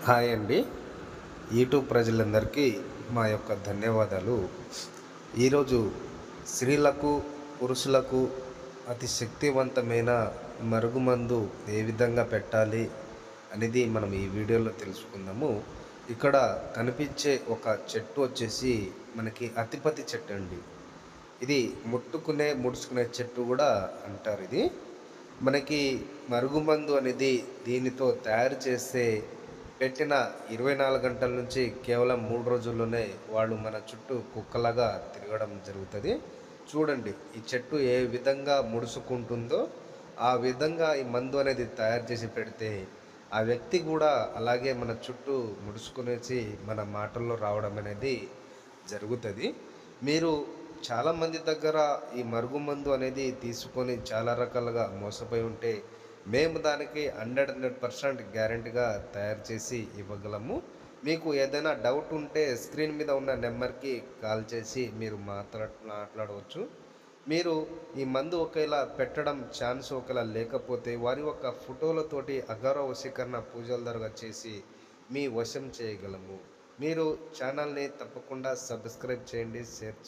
Hi అండి. YouTube ప్రజలందరికీ మా యొక్క ధన్యవాదాలు. ఈరోజు స్త్రీలకు, పురుషులకు అతి శక్తివంతమైన మరుగుమందు ఏ విధంగా పెట్టాలి అనేది మనం ఈ వీడియోలో తెలుసుకుందాము. ఇక్కడ కనిపించే ఒక చెట్టు వచ్చేసి మనకి అతిపతి చెట్టు అండి. ఇది ముడుచుకునే చెట్టు కూడా అంటారు. ఇది మనకి మరుగుమందు అనేది దీనితో తయారు చేస్తే పెట్టిన 24 గంటల నుంచి కేవలం 3 రోజుల్లోనే వాళ్ళు మన చుట్టూ కుక్కలాగా తిరగడం జరుగుతుంది. చూడండి, ఈ చెట్టు ఏ విధంగా ముడుచుకుంటుందో ఆ విధంగా ఈ మందు అనేది తయారు చేసి పెడితే ఆ వ్యక్తి కూడా అలాగే మన చుట్టూ ముడుచుకునేసి మన మాటల్లో రావడం అనేది జరుగుతుంది. మీరు చాలామంది దగ్గర ఈ మరుగుమందు అనేది తీసుకొని చాలా రకాలుగా మోసపోయి ఉంటే మేము దానికి 100% గ్యారెంటీగా తయారు చేసి ఇవ్వగలము. మీకు ఏదైనా డౌట్ ఉంటే స్క్రీన్ మీద ఉన్న నెంబర్కి కాల్ చేసి మీరు మాట్లాడవచ్చు. మీరు ఈ మందు ఒకవేళ పెట్టడం ఛాన్స్ ఒకవేళ లేకపోతే వారి యొక్క ఫోటోలతోటి అగౌరవ వశీకరణ పూజల ద్వారా చేసి మీ వశం చేయగలము. మీరు ఛానల్ని తప్పకుండా సబ్స్క్రైబ్ చేయండి, షేర్